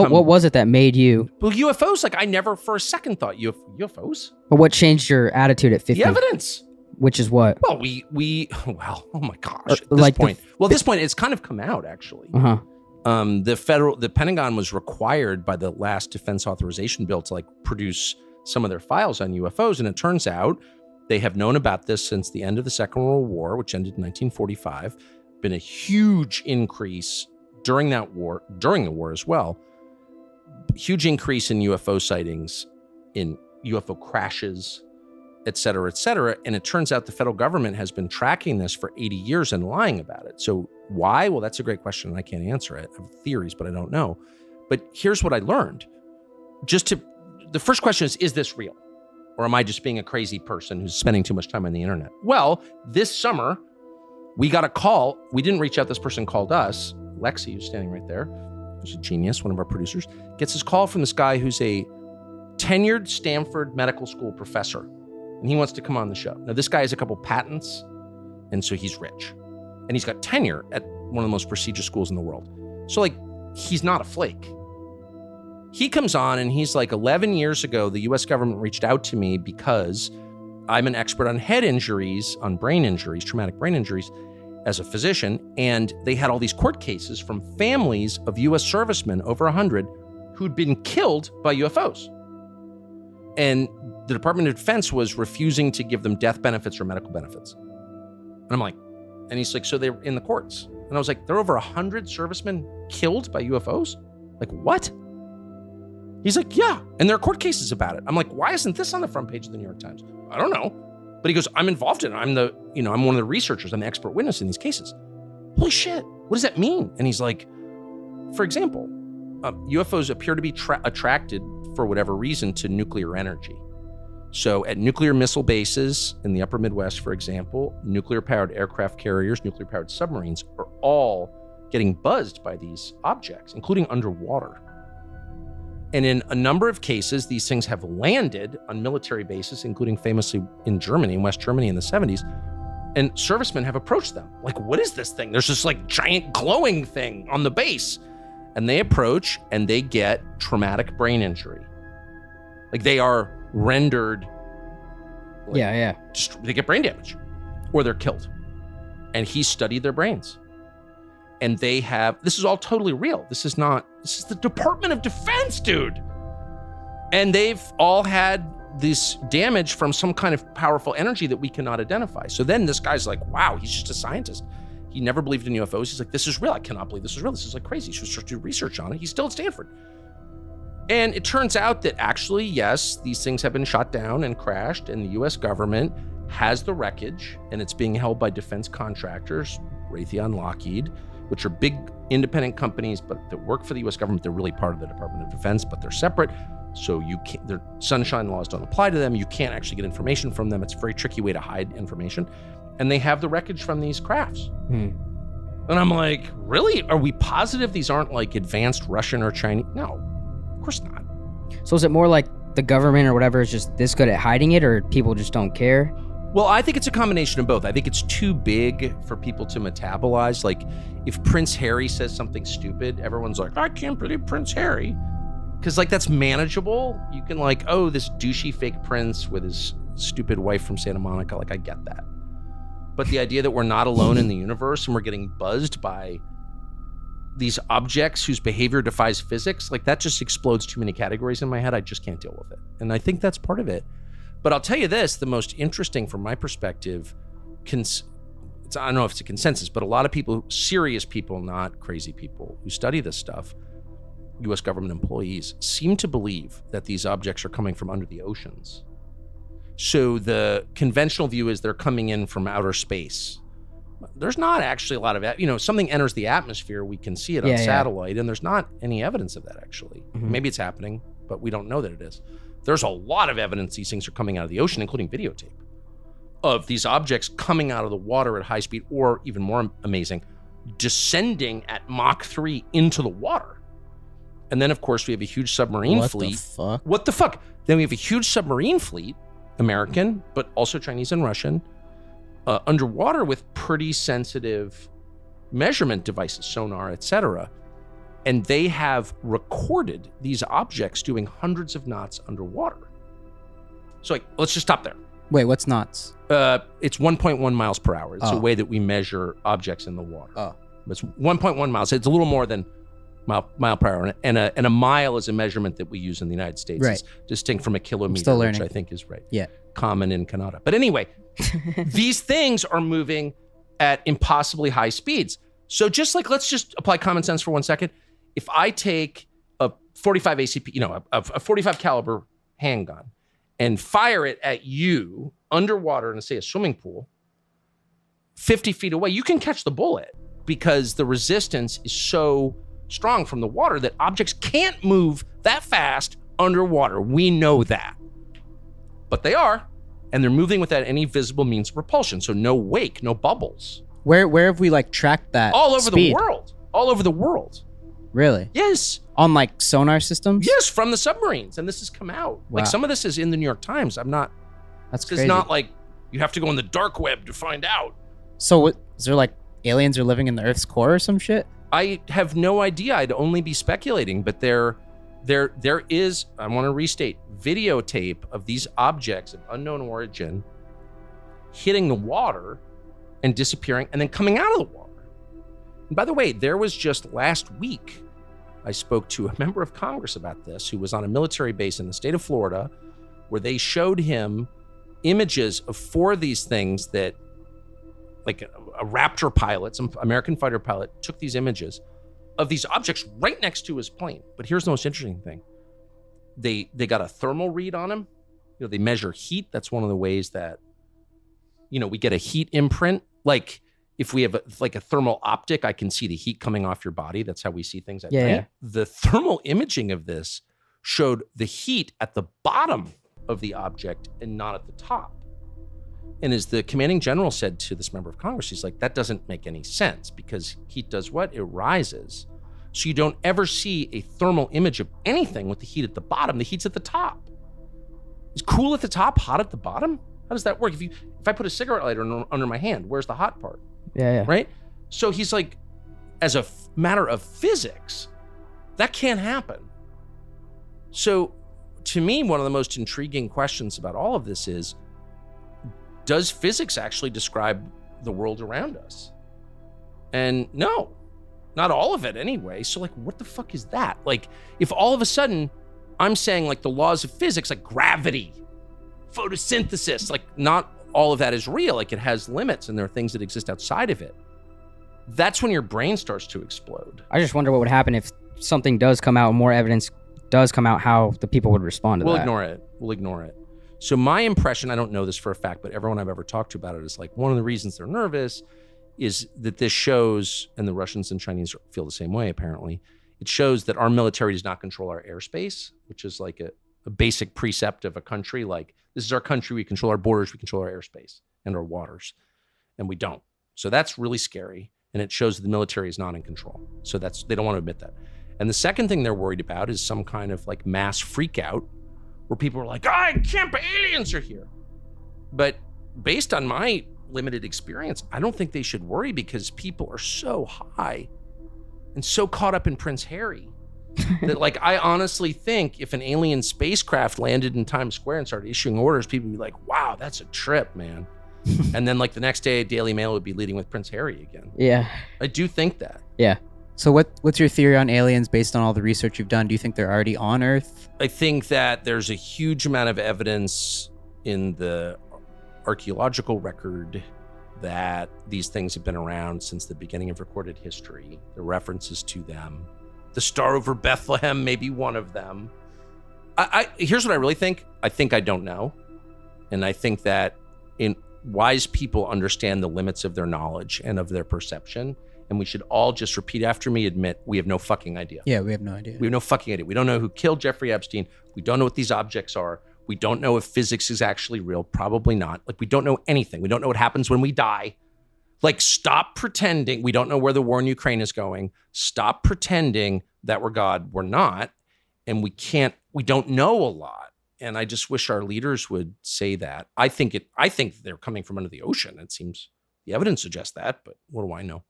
What was it that made you? Well, UFOs, like I never for a second thought UFOs. Well, what changed your attitude at 50? The evidence. Which is what? Well, well, oh my gosh. At this like point, at this point, it's kind of come out actually. The Pentagon was required by the last defense authorization bill to like produce some of their files on UFOs, and it turns out they have known about this since the end of the Second World War, which ended in 1945. Been a huge increase during the war as well. Huge increase in UFO sightings, in UFO crashes, et cetera, and it turns out the federal government has been tracking this for 80 years and lying about it. So why? Well, that's a great question, and I can't answer it. I have theories, but I don't know. But here's what I learned. The first question is this real? Or am I just being a crazy person who's spending too much time on the internet? Well, this summer, we got a call. We didn't reach out. This person called us. Lexi, who's standing right there, who's a genius, one of our producers, gets this call from this guy who's a tenured Stanford medical school professor. And he wants to come on the show. Now, this guy has a couple patents, and so he's rich. And he's got tenure at one of the most prestigious schools in the world. So, like, he's not a flake. He comes on, and he's like, 11 years ago, the U.S. government reached out to me because I'm an expert on head injuries, on brain injuries, traumatic brain injuries, as a physician. And they had all these court cases from families of U.S. servicemen, over 100, who'd been killed by UFOs. And the Department of Defense was refusing to give them death benefits or medical benefits. And I'm like, and he's like, so they're in the courts. And I was like, there are over 100 servicemen killed by UFOs? Like, what? He's like, yeah. And there are court cases about it. I'm like, why isn't this on the front page of the New York Times? I don't know. But he goes, I'm involved in it. I'm one of the researchers. I'm the expert witness in these cases. Holy shit. What does that mean? And he's like, for example, UFOs appear to be attracted for whatever reason to nuclear energy. So at nuclear missile bases in the upper Midwest, for example, nuclear-powered aircraft carriers, nuclear-powered submarines are all getting buzzed by these objects, including underwater. And in a number of cases, these things have landed on military bases, including famously in Germany, in West Germany in the 70s. And servicemen have approached them. Like, what is this thing? There's this like giant glowing thing on the base. And they approach and they get traumatic brain injury. Like they are rendered. Like, they get brain damage or they're killed. And he studied their brains. And they have, this is all totally real. This is the Department of Defense, dude. And they've all had this damage from some kind of powerful energy that we cannot identify. So then this guy's like, wow, he's just a scientist. He never believed in UFOs. He's like, this is real. I cannot believe this is real. This is like crazy. He should start to do research on it. He's still at Stanford. And it turns out that actually, yes, these things have been shot down and crashed, and the US government has the wreckage, and it's being held by defense contractors, Raytheon, Lockheed, which are big independent companies, but that work for the US government. They're really part of the Department of Defense, but they're separate. So you can't, their sunshine laws don't apply to them. You can't actually get information from them. It's a very tricky way to hide information. And they have the wreckage from these crafts. And I'm like, really? Are we positive these aren't like advanced Russian or Chinese? No, of course not. So is it more like the government or whatever is just this good at hiding it, or people just don't care? Well, I think it's a combination of both. I think it's too big for people to metabolize. Like if Prince Harry says something stupid, everyone's like, I can't believe Prince Harry. Because like that's manageable. You can like, oh, this douchey fake prince with his stupid wife from Santa Monica. Like I get that. But the idea that we're not alone in the universe and we're getting buzzed by these objects whose behavior defies physics, like that just explodes too many categories in my head. I just can't deal with it. And I think that's part of it. But I'll tell you this, the most interesting from my perspective, I don't know if it's a consensus, but a lot of people, serious people, not crazy people who study this stuff, US government employees, seem to believe that these objects are coming from under the oceans. So the conventional view is they're coming in from outer space. There's not actually a lot of, something enters the atmosphere, we can see it on satellite, and there's not any evidence of that actually. Maybe it's happening, but we don't know that it is. There's a lot of evidence these things are coming out of the ocean, including videotape of these objects coming out of the water at high speed, or even more amazing, descending at Mach 3 into the water. And then of course we have a huge submarine fleet. What the fuck? Then we have a huge submarine fleet, American, but also Chinese and Russian, underwater with pretty sensitive measurement devices, sonar, etc. And they have recorded these objects doing hundreds of knots underwater. So like, let's just stop there. Wait, what's knots? It's 1.1 miles per hour. It's a Oh. way that we measure objects in the water. Oh. It's 1.1 miles. It's a little more than mile per hour. And a mile is a measurement that we use in the United States. Right. It's distinct from a kilometer, still which learning. I think is right. Yeah. Common in Canada. But anyway, these things are moving at impossibly high speeds. So just like, let's just apply common sense for 1 second. If I take a 45 ACP, a 45 caliber handgun and fire it at you underwater in, say, a swimming pool, 50 feet away, you can catch the bullet because the resistance is so strong from the water that objects can't move that fast underwater. We know that. But they are, and they're moving without any visible means of propulsion. So no wake, no bubbles. Where have we like tracked that? All over speed? the world. All over the world. Really? Yes. On like sonar systems? Yes, from the submarines. And this has come out. Wow. Like some of this is in the New York Times. That's This crazy. is not like you have to go on the dark web to find out. So what, is there like aliens are living in the Earth's core or some shit? I have no idea. I'd only be speculating, but there is, I want to restate, videotape of these objects of unknown origin hitting the water and disappearing and then coming out of the water. And by the way, there was just last week, I spoke to a member of Congress about this who was on a military base in the state of Florida where they showed him images of 4 of these things that like a Raptor pilot, some American fighter pilot took these images of these objects right next to his plane. But here's the most interesting thing. They got a thermal read on him. They measure heat. That's one of the ways that, we get a heat imprint. Like if we have a thermal optic, I can see the heat coming off your body. That's how we see things at night. Yeah. The thermal imaging of this showed the heat at the bottom of the object and not at the top. And as the commanding general said to this member of Congress, he's like, that doesn't make any sense because heat does what? It rises. So you don't ever see a thermal image of anything with the heat at the bottom. The heat's at the top. Is cool at the top, hot at the bottom? How does that work? If I put a cigarette lighter under my hand, where's the hot part? Yeah. Right? So he's like, as a matter of physics, that can't happen. So to me, one of the most intriguing questions about all of this is, does physics actually describe the world around us? And no, not all of it anyway. So like, what the fuck is that? Like, if all of a sudden I'm saying like the laws of physics, like gravity, photosynthesis, like not all of that is real. Like it has limits and there are things that exist outside of it. That's when your brain starts to explode. I just wonder what would happen if something does come out, more evidence does come out, how the people would respond to We'll that. We'll ignore it. So my impression, I don't know this for a fact, but everyone I've ever talked to about it is like, one of the reasons they're nervous is that this shows, and the Russians and Chinese feel the same way apparently, it shows that our military does not control our airspace, which is like a basic precept of a country. Like, this is our country, we control our borders, we control our airspace and our waters, and we don't. So that's really scary, and it shows that the military is not in control. So they don't want to admit that. And the second thing they're worried about is some kind of like mass freak out where people are like, I can't believe aliens are here. But based on my limited experience, I don't think they should worry because people are so high and so caught up in Prince Harry that like, I honestly think if an alien spacecraft landed in Times Square and started issuing orders, people would be like, wow, that's a trip, man. And then like the next day, Daily Mail would be leading with Prince Harry again. Yeah. I do think that. Yeah. So what's your theory on aliens based on all the research you've done? Do you think they're already on Earth? I think that there's a huge amount of evidence in the archaeological record that these things have been around since the beginning of recorded history. The references to them. The star over Bethlehem may be one of them. Here's what I really think. I think I don't know. And I think that wise people understand the limits of their knowledge and of their perception. And we should all just repeat after me, admit we have no fucking idea. Yeah, we have no idea. We have no fucking idea. We don't know who killed Jeffrey Epstein. We don't know what these objects are. We don't know if physics is actually real. Probably not. Like, we don't know anything. We don't know what happens when we die. Like, stop pretending. We don't know where the war in Ukraine is going. Stop pretending that we're God. We're not. And we don't know a lot. And I just wish our leaders would say that. I think they're coming from under the ocean. It seems the evidence suggests that, but what do I know?